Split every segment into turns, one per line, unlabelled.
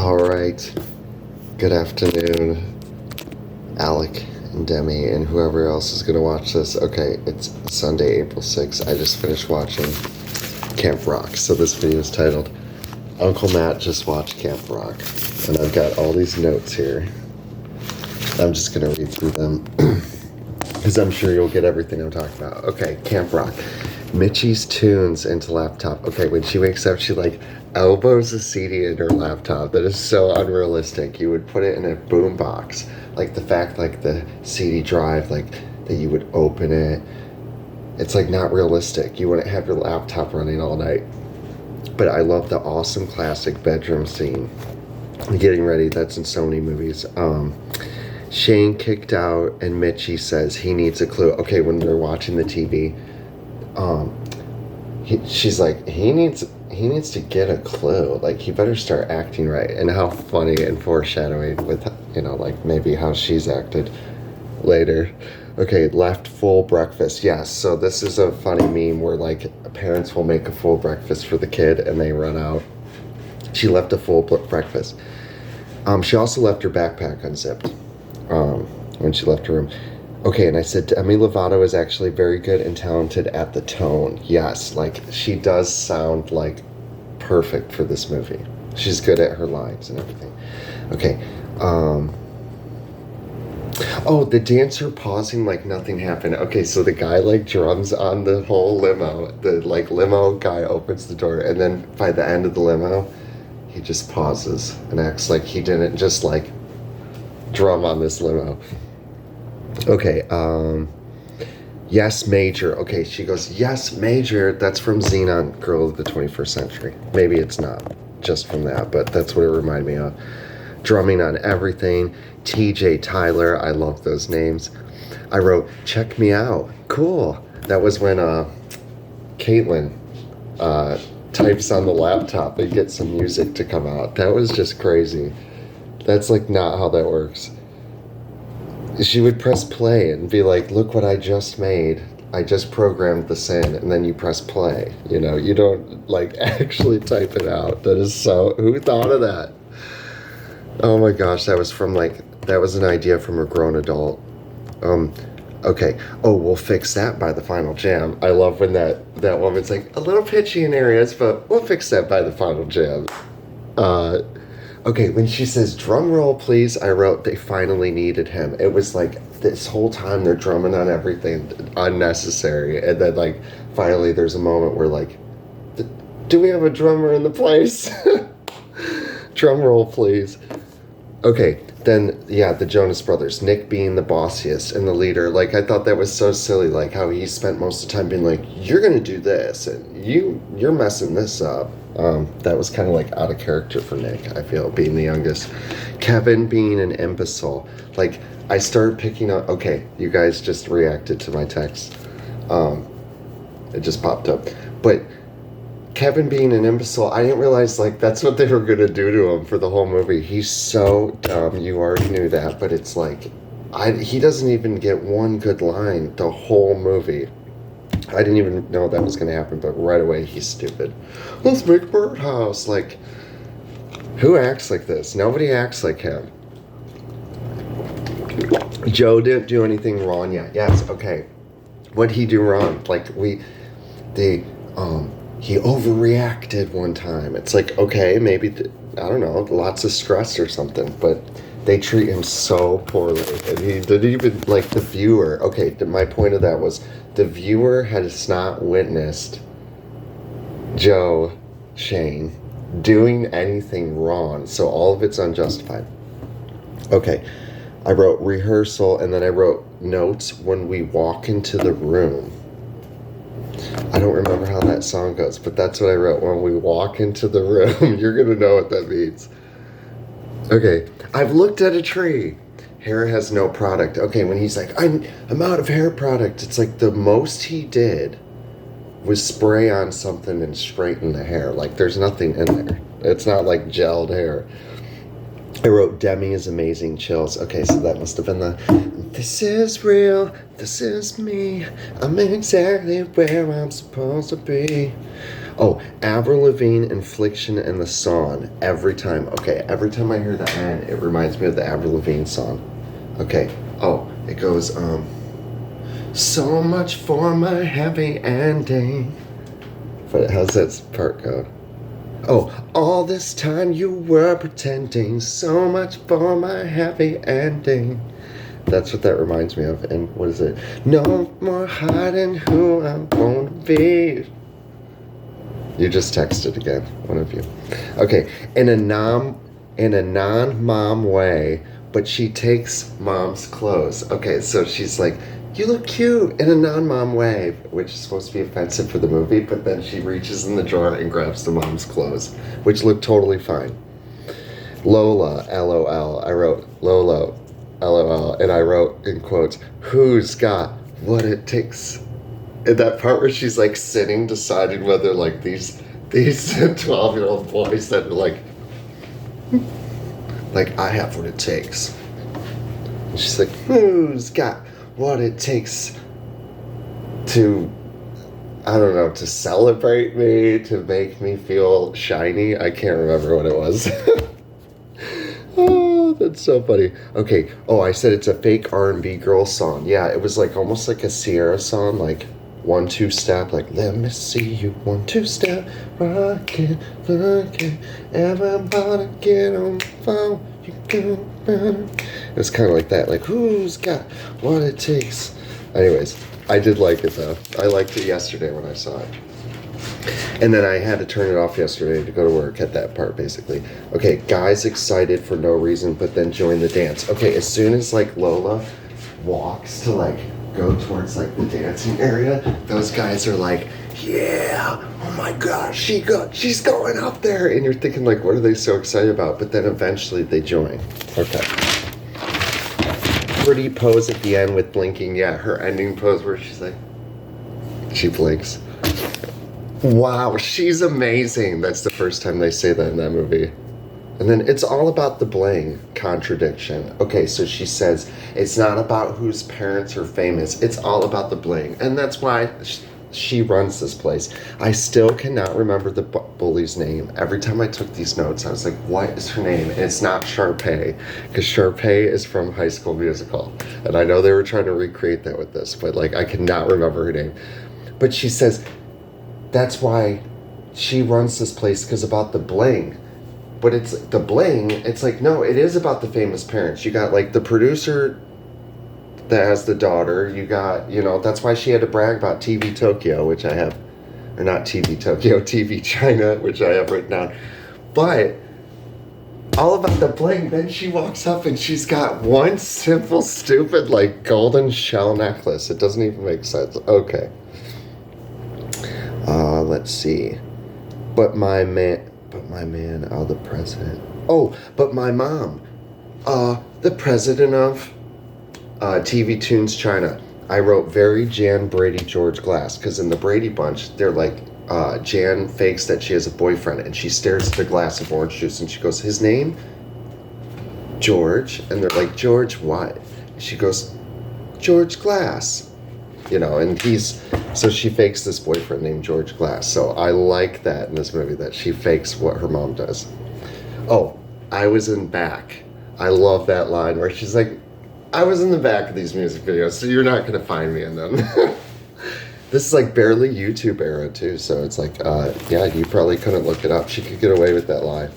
All right. Good afternoon, Alec and Demi, and whoever else is going to watch this. Okay, it's Sunday, April 6th. I just finished watching Camp Rock. So this video is titled, Uncle Matt Just Watched Camp Rock. And I've got all these notes here. I'm just going to read through them because I'm sure you'll get everything I'm talking about. Okay, Camp Rock. Mitchie's tunes into laptop. Okay, when she wakes up, she elbows a CD in her laptop. That is so unrealistic. You would put it in a boom box. Like the fact, the CD drive, that you would open it. It's not realistic. You wouldn't have your laptop running all night. But I love the awesome classic bedroom scene. Getting ready, that's in so many movies. Shane kicked out and Mitchie says he needs a clue. Okay, when they're watching the TV, she's like, he needs to get a clue. He better start acting right. And how funny and foreshadowing with, maybe how she's acted later. Okay, left full breakfast. Yes, so this is a funny meme where parents will make a full breakfast for the kid and they run out. She left a full breakfast. She also left her backpack unzipped when she left her room. Okay, and I said Demi Lovato is actually very good and talented at the tone. Yes, she does sound perfect for this movie. She's good at her lines and everything. Okay, oh, the dancer pausing nothing happened. Okay, so the guy drums on the whole limo. The limo guy opens the door, and then by the end of the limo, he just pauses and acts like he didn't just drum on this limo. Okay, yes, Major. Okay, she goes, yes, Major. That's from Xenon, Girl of the 21st Century. Maybe it's not just from that, but that's what it reminded me of. Drumming on everything. TJ Tyler. I love those names. I wrote, check me out. Cool. That was when Caitlin types on the laptop and gets some music to come out. That was just crazy. That's not how that works. She would press play and be like, look what I just made. I just programmed this in, and then you press play. You don't actually type it out. That is so, who thought of that? Oh my gosh, that was from that was an idea from a grown adult. Okay. Oh, we'll fix that by the final jam. I love when that woman's a little pitchy in areas, but we'll fix that by the final jam. Okay, when she says, drum roll, please, I wrote, they finally needed him. It was this whole time they're drumming on everything unnecessary. And then, finally there's a moment where, do we have a drummer in the place? Drum roll, please. Okay, then, yeah, the Jonas Brothers. Nick being the bossiest and the leader. I thought that was so silly, how he spent most of the time being you're going to do this, and you're messing this up. That was kind of out of character for Nick, I feel, being the youngest. Kevin being an imbecile. I started picking up, okay, you guys just reacted to my text. It just popped up. But Kevin being an imbecile, I didn't realize that's what they were going to do to him for the whole movie. He's so dumb. You already knew that, but it's he doesn't even get one good line the whole movie. I didn't even know that was going to happen, but right away he's stupid. Let's make a birdhouse. Who acts like this? Nobody acts like him. Joe didn't do anything wrong yet. Yes, okay. What'd he do wrong? He overreacted one time. It's okay, maybe, I don't know, lots of stress or something, but they treat him so poorly. And he didn't even, the viewer. Okay, my point of that was the viewer has not witnessed Joe Shane doing anything wrong, so all of it's unjustified. Okay, I wrote rehearsal, and then I wrote notes when we walk into the room. I don't remember how that song goes, but that's what I wrote. When we walk into the room, you're going to know what that means. Okay, I've looked at a tree. Hair has no product. Okay, when he's I'm out of hair product, it's the most he did was spray on something and straighten the hair. There's nothing in there. It's not gelled hair. I wrote Demi is amazing, chills. Okay, so that must have been this is real, this is me, I'm exactly where I'm supposed to be. Oh, Avril Lavigne, Infliction, and the song. Every time. Okay, every time I hear the end, it reminds me of the Avril Lavigne song. Okay. Oh, it goes, so much for my happy ending. But how's that part go? Oh, all this time you were pretending, so much for my happy ending. That's what that reminds me of. And what is it? No more hiding who I'm going to be. You just texted again, one of you. Okay, in a non-mom way, but she takes mom's clothes. Okay, so she's like, you look cute in a non-mom way, which is supposed to be offensive for the movie, but then she reaches in the drawer and grabs the mom's clothes, which look totally fine. Lola, LOL. I wrote Lolo, LOL, and I wrote in quotes, who's got what it takes? And that part where she's like sitting, deciding whether like these 12-year-old boys that are like I have what it takes. And she's like, who's got what it takes to, I don't know, to celebrate me, to make me feel shiny? I can't remember what it was. Oh, that's so funny. Okay. Oh, I said it's a fake R&B girl song. Yeah, it was like almost like a Sierra song, like 1-2 step, like let me see you 1-2 step, rockin', rockin', everybody get on the phone, you can. It was kind of like that, like who's got what it takes. Anyways, I did like it though. I liked it yesterday when I saw it. And then I had to turn it off yesterday to go to work at that part, basically. Okay, guys excited for no reason, but then join the dance. Okay, as soon as like Lola walks to like go towards like the dancing area, those guys are like, yeah, oh my gosh, she's going up there. And you're thinking like, what are they so excited about? But then eventually they join. Okay. Pretty pose at the end with blinking. Yeah, her ending pose where she's like, she blinks. Wow, she's amazing. That's the first time they say that in that movie. And then it's all about the bling contradiction. Okay, so she says it's not about whose parents are famous. It's all about the bling. And that's why she runs this place. I still cannot remember the bully's name. Every time I took these notes, I was like, what is her name? And it's not Sharpay, because Sharpay is from High School Musical. And I know they were trying to recreate that with this, but like I cannot remember her name. But she says that's why she runs this place, because about the bling. But it's the bling, it's like, no, it is about the famous parents. You got like the producer that has the daughter, you got, you know, that's why she had to brag about TV Tokyo, which I have, or not TV Tokyo, TV China, which I have written down. But all about the bling, then she walks up and she's got one simple, stupid, like golden shell necklace. It doesn't even make sense. Okay. Let's see. But my man, the president. Oh, but my mom, the president of TV Tunes China. I wrote very Jan Brady George Glass, because in the Brady Bunch, they're like, Jan fakes that she has a boyfriend, and she stares at the glass of orange juice, and she goes, his name? George. And they're like, George what? And she goes, George Glass. You know, and so she fakes this boyfriend named George Glass. So I like that in this movie, that she fakes what her mom does. Oh, I was in back. I love that line where she's like, I was in the back of these music videos, so you're not going to find me in them. This is like barely YouTube era too, so it's like, yeah, you probably couldn't look it up. She could get away with that lie.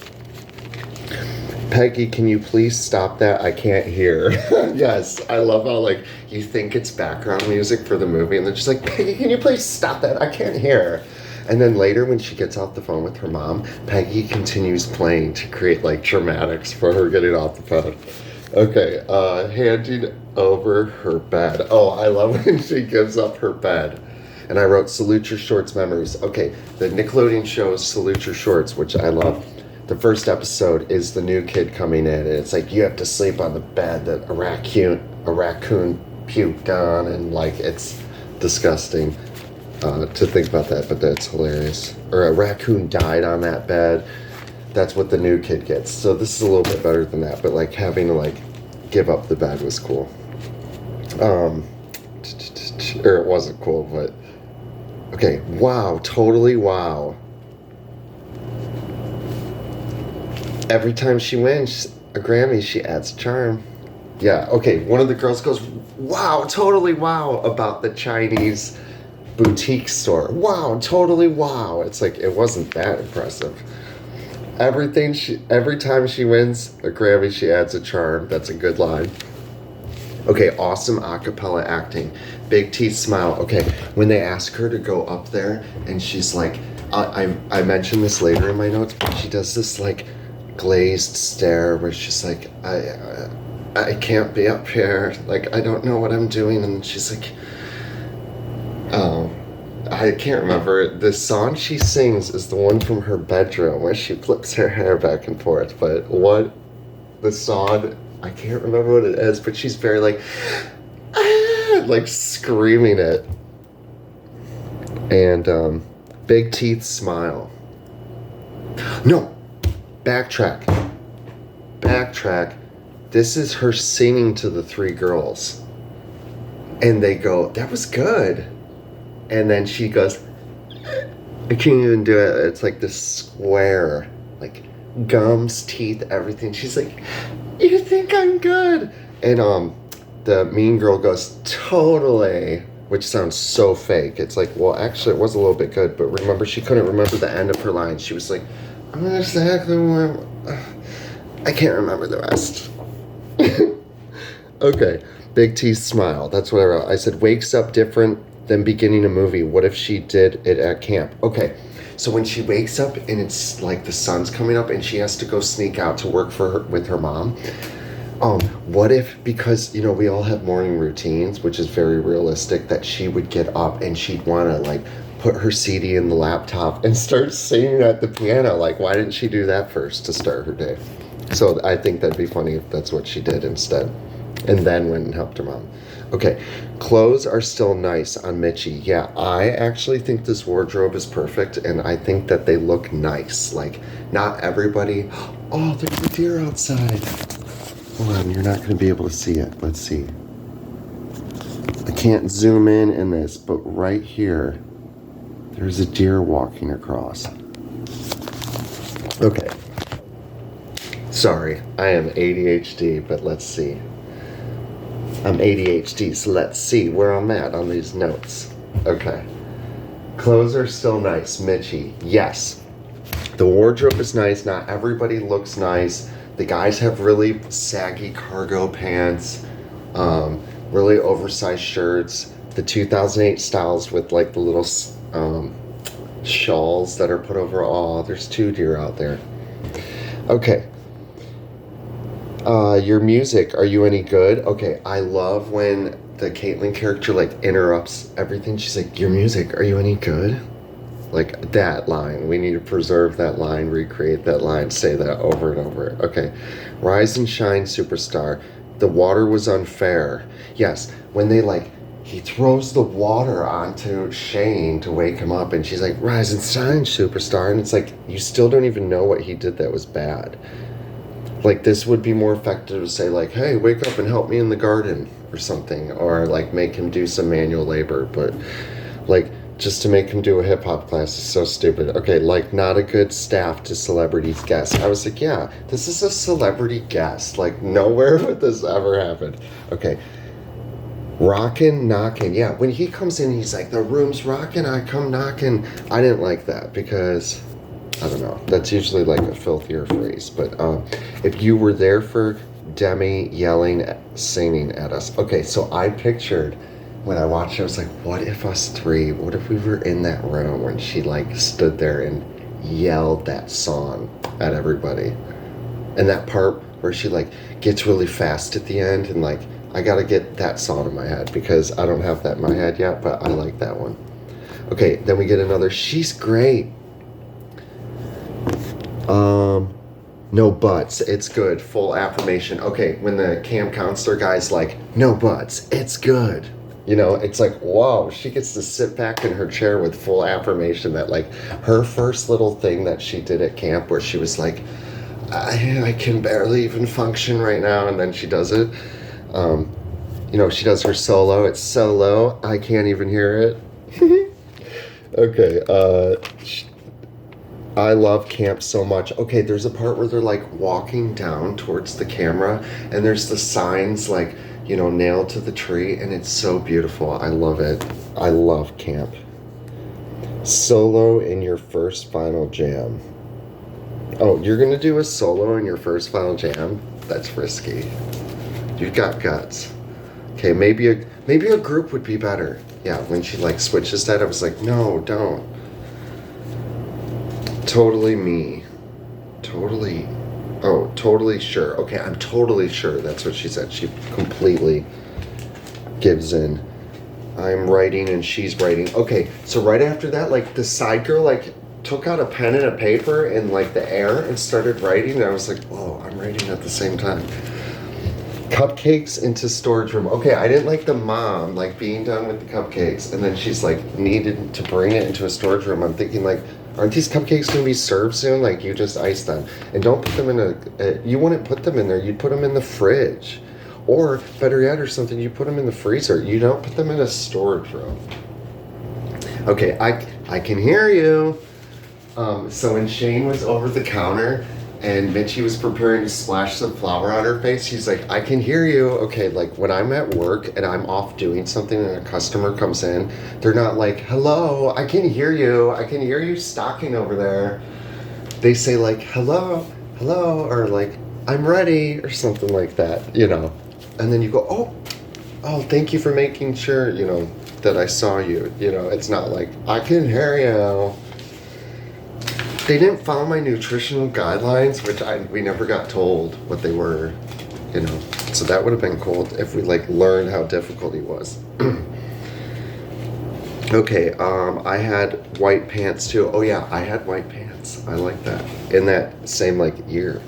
Peggy, can you please stop that? I can't hear. Yes, I love how like you think it's background music for the movie, and they're just like, Peggy, can you please stop that? I can't hear. And then later when she gets off the phone with her mom, Peggy continues playing to create like dramatics for her getting off the phone. Okay, handing over her bed. Oh, I love when she gives up her bed. And I wrote Salute Your Shorts Memories. Okay, the Nickelodeon show is Salute Your Shorts, which I love. The first episode is the new kid coming in, and it's like, you have to sleep on the bed that a raccoon puked on, and like, it's disgusting to think about that, but that's hilarious. Or a raccoon died on that bed. That's what the new kid gets. So this is a little bit better than that, but like having to like give up the bed was cool. Or it wasn't cool, but okay. Wow, totally wow. Every time she wins a Grammy, she adds a charm. Yeah, okay, one of the girls goes, wow, totally wow, about the Chinese boutique store. Wow, totally wow. It's like, it wasn't that impressive. Every time she wins a Grammy, she adds a charm. That's a good line. Okay, awesome acapella acting. Big teeth smile. Okay, when they ask her to go up there and she's like, I mentioned this later in my notes, but she does this like glazed stare where she's like, I can't be up here. Like, I don't know what I'm doing. And she's like, oh, I can't remember. The song she sings is the one from her bedroom where she flips her hair back and forth. But what the song, I can't remember what it is, but she's very like, ah, like screaming it. And big teeth smile. No, backtrack. This is her singing to the three girls. And they go, that was good. And then she goes, I can't even do it. It's like this square, like gums, teeth, everything. She's like, you think I'm good? And the mean girl goes, totally, which sounds so fake. It's like, well, actually, it was a little bit good, but remember, she couldn't remember the end of her line. She was like, I'm exactly where I can't remember the rest. Okay, big teeth smile. That's what I wrote. I said, wakes up different than beginning a movie. What if she did it at camp? Okay, so when she wakes up and it's like the sun's coming up and she has to go sneak out to work with her mom. What if, because, you know, we all have morning routines, which is very realistic, that she would get up and she'd want to, like, put her CD in the laptop and start singing at the piano. Like, why didn't she do that first to start her day? So I think that'd be funny if that's what she did instead. And then went and helped her mom. Okay, clothes are still nice on Mitchie. Yeah, I actually think this wardrobe is perfect, and I think that they look nice. Like, not everybody... Oh, there's a deer outside. Hold on, you're not going to be able to see it. Let's see. I can't zoom in this, but right here, there's a deer walking across. Okay. Sorry, I am ADHD, but let's see. I'm ADHD, so let's see where I'm at on these notes. Okay. Clothes are still nice. Mitchie, yes. The wardrobe is nice. Not everybody looks nice. The guys have really saggy cargo pants, really oversized shirts. The 2008 styles with like the little shawls that are put over. Oh, there's two deer out there. Okay. Your music, are you any good? Okay, I love when the Caitlyn character like interrupts everything. She's like, your music, are you any good? Like that line. We need to preserve that line, recreate that line, say that over and over. Okay. Rise and shine, superstar. The water was unfair. Yes, when they like, he throws the water onto Shane to wake him up and she's like, rise and shine, superstar. And it's like, you still don't even know what he did that was bad. Like, this would be more effective to say, like, hey, wake up and help me in the garden or something. Or, like, make him do some manual labor. But, like, just to make him do a hip-hop class is so stupid. Okay, like, not a good staff to celebrities guest. I was like, yeah, this is a celebrity guest. Like, nowhere would this ever happen. Okay. Rockin', knockin'. Yeah, when he comes in, he's like, the room's rockin', I come knockin'. I didn't like that because... I don't know. That's usually like a filthier phrase. But if you were there for Demi yelling, singing at us. Okay, so I pictured when I watched it, I was like, what if us three, what if we were in that room when she like stood there and yelled that song at everybody? And that part where she like gets really fast at the end and like, I gotta get that song in my head because I don't have that in my head yet, but I like that one. Okay, then we get another, she's great. No buts, it's good, full affirmation. Okay, when the camp counselor guy's like, no buts, it's good. You know, it's like, whoa, she gets to sit back in her chair with full affirmation that like her first little thing that she did at camp where she was like, I can barely even function right now. And then she does it. You know, she does her solo. It's so low, I can't even hear it. Okay, I love camp so much. Okay, there's a part where they're like walking down towards the camera and there's the signs like, nailed to the tree, and it's so beautiful. I love it. I love camp. Solo in your first final jam. Oh, you're gonna do a solo in your first final jam? That's risky. You've got guts. Okay, maybe a group would be better. Yeah, when she like switches that, I was like, no, don't. Totally me. Totally sure. Okay, I'm totally sure that's what she said. She completely gives in. I'm writing and she's writing. Okay, so right after that, like the side girl like took out a pen and a paper in like the air and started writing. And I was like, oh, I'm writing at the same time. Cupcakes into storage room. Okay, I didn't like the mom like being done with the cupcakes and then she's like needed to bring it into a storage room. I'm thinking like, aren't these cupcakes gonna be served soon? Like you just iced them. And don't put them in you wouldn't put them in there, you'd put them in the fridge. Or better yet or something, you put them in the freezer. You don't put them in a storage room. Okay, I can hear you. So when Shane was over the counter and Mitchie was preparing to splash some flour on her face, she's like, I can hear you. Okay, like when I'm at work and I'm off doing something and a customer comes in, they're not like, hello, I can hear you stocking over there. They say like, hello, or like, I'm ready, or something like that, And then you go, oh, thank you for making sure, that I saw you. It's not like, I can hear you. They didn't follow my nutritional guidelines, which we never got told what they were, So that would have been cool if we like learned how difficult he was. Okay, I had white pants too. Oh yeah, I had white pants. I like that. In that same like year.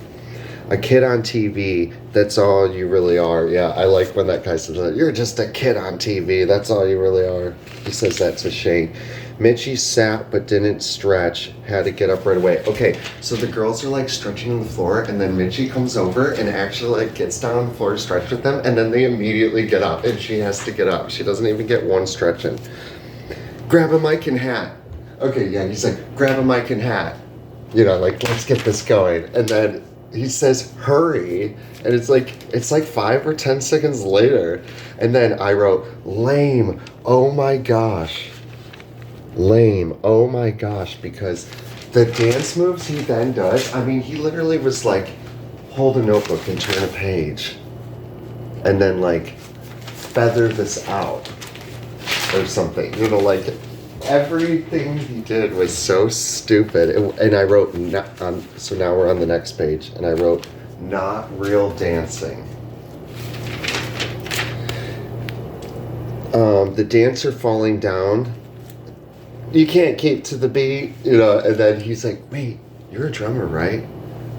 A kid on TV, that's all you really are. Yeah, I like when that guy says that. You're just a kid on TV, that's all you really are. He says that to Shane. Mitchie sat but didn't stretch, had to get up right away. Okay, so the girls are like stretching on the floor and then Mitchie comes over and actually like gets down on the floor to stretch with them and then they immediately get up and she has to get up. She doesn't even get one stretch in. Grab a mic and hat. Okay, yeah, he's like, grab a mic and hat. Like, let's get this going. And then he says, hurry. And it's like 5 or 10 seconds later. And then I wrote, lame. Oh my gosh. Lame. Oh my gosh. Because the dance moves he then does, I mean, he literally was like, hold a notebook and turn a page. And then like, feather this out. Or something. Like, everything he did was so stupid. And I wrote, so now we're on the next page. And I wrote, not real dancing. The dancer falling down. You can't keep to the beat, and then he's like, wait, you're a drummer, right?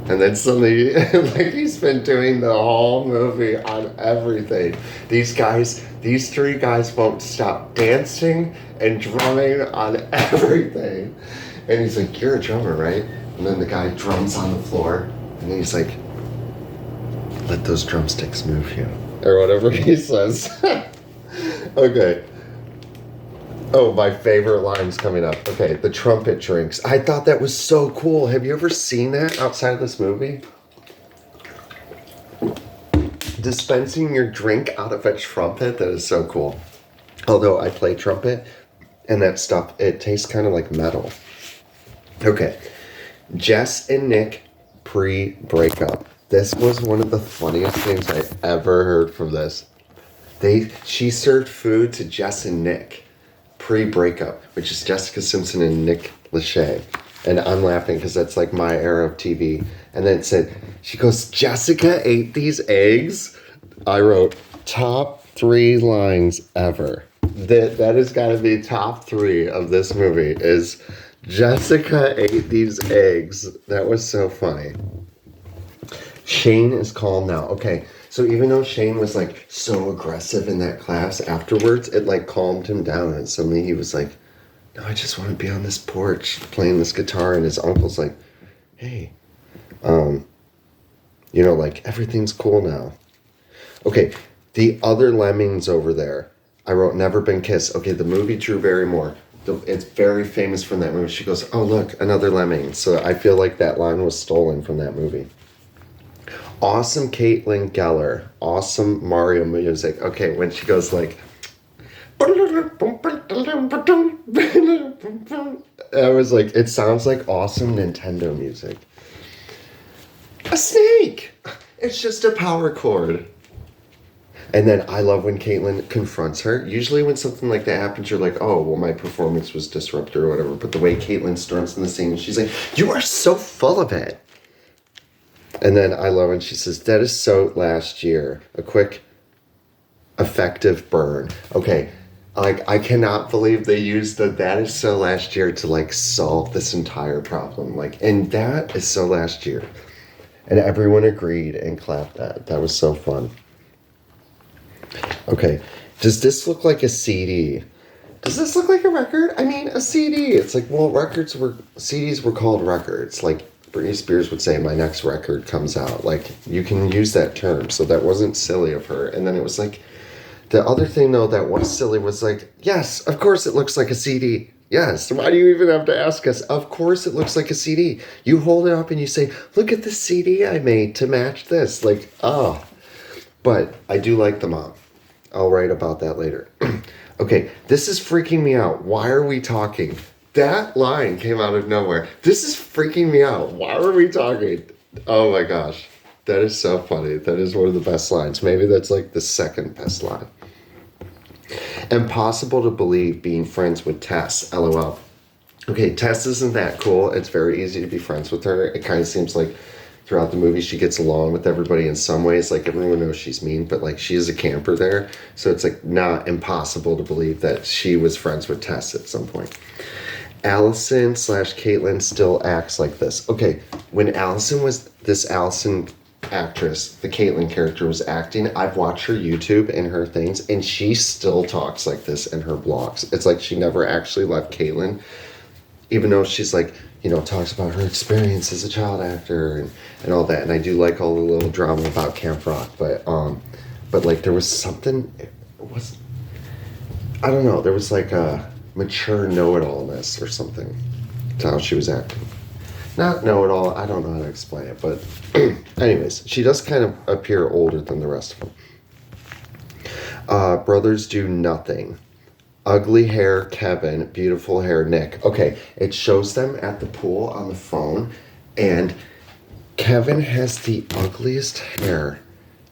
And then suddenly, like he's been doing the whole movie on everything. These three guys won't stop dancing and drumming on everything. And he's like, you're a drummer, right? And then the guy drums on the floor. And then he's like, let those drumsticks move you. Or whatever he says. Okay. Oh, my favorite line's coming up. Okay, the trumpet drinks. I thought that was so cool. Have you ever seen that outside of this movie? Dispensing your drink out of a trumpet, that is so cool. Although I play trumpet, and that stuff, it tastes kind of like metal. Okay, Jess and Nick pre-breakup. This was one of the funniest things I ever heard from this. She served food to Jess and Nick pre-breakup, which is Jessica Simpson and Nick Lachey. And I'm laughing because that's like my era of TV. And then it said, she goes, Jessica ate these eggs? I wrote, top 3 lines ever. That has got to be top 3 of this movie is Jessica ate these eggs. That was so funny. Shane is calm now. Okay, so even though Shane was like so aggressive in that class afterwards, it like calmed him down. And suddenly he was like, no, I just want to be on this porch playing this guitar. And his uncle's like, hey, like everything's cool now. Okay, the other lemmings over there. I wrote Never Been Kissed. Okay, the movie Drew Barrymore. It's very famous from that movie. She goes, "Oh look, another lemming." So I feel like that line was stolen from that movie. Awesome Caitlin Geller. Awesome Mario music. Okay, when she goes like, I was like, it sounds like awesome Nintendo music. A snake! It's just a power cord. And then I love when Caitlin confronts her. Usually when something like that happens, you're like, oh, well, my performance was disrupted or whatever. But the way Caitlin storms in the scene, she's like, you are so full of it. And then I love when she says, that is so last year. A quick, effective burn. Okay, like, I cannot believe they used that is so last year to, like, solve this entire problem. Like, and that is so last year. And everyone agreed and clapped that. That was so fun. Okay, does this look like a CD? Does this look like a record? I mean, a CD. It's like, well, CDs were called records. Like Britney Spears would say, my next record comes out. Like, you can use that term. So that wasn't silly of her. And then it was like, the other thing, though, that was silly was like, yes, of course it looks like a CD. Yes, why do you even have to ask us? Of course it looks like a CD. You hold it up and you say, look at the CD I made to match this. Like, oh. But I do like the mom. I'll write about that later. Okay, this is freaking me out. Why are we talking? That line came out of nowhere. This is freaking me out. Why are we talking? Oh my gosh. That is so funny. That is one of the best lines. Maybe that's like the second best line. Impossible to believe being friends with Tess. LOL. Okay, Tess isn't that cool. It's very easy to be friends with her. It kind of seems like throughout the movie she gets along with everybody in some ways. Like, everyone knows she's mean, but like, she is a camper there. So it's like not impossible to believe that she was friends with Tess at some point. Allison / Caitlin still acts like this. Okay, when Allison actress, the Caitlin character, was acting, I've watched her YouTube and her things, and she still talks like this in her vlogs. It's like she never actually left Caitlin, even though she's like, you know, talks about her experience as a child actor and all that. And I do like all the little drama about Camp Rock, but like there was something, I don't know, there was like a mature know-it-allness or something to how she was acting. Not know-it-all, I don't know how to explain it, but anyways, she does kind of appear older than the rest of them. Brothers do nothing. Ugly hair Kevin, beautiful hair Nick. Okay, it shows them at the pool on the phone, and Kevin has the ugliest hair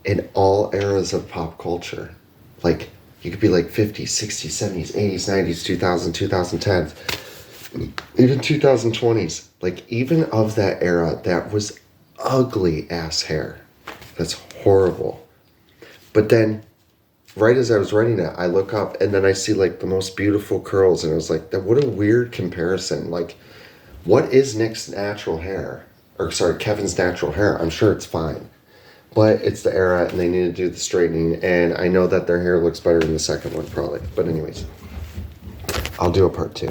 in all eras of pop culture. Like, you could be like 50s, 60s, 70s, 80s, 90s, 2000, 2010s, even 2020s. Like, even of that era, that was ugly ass hair. That's horrible. But then, right as I was writing that, I look up and then I see like the most beautiful curls, and I was like, what a weird comparison. Like, what is Nick's natural hair? Or sorry, Kevin's natural hair? I'm sure it's fine. But it's the era and they need to do the straightening, and I know that their hair looks better in the second one probably. But anyways, I'll do a part 2.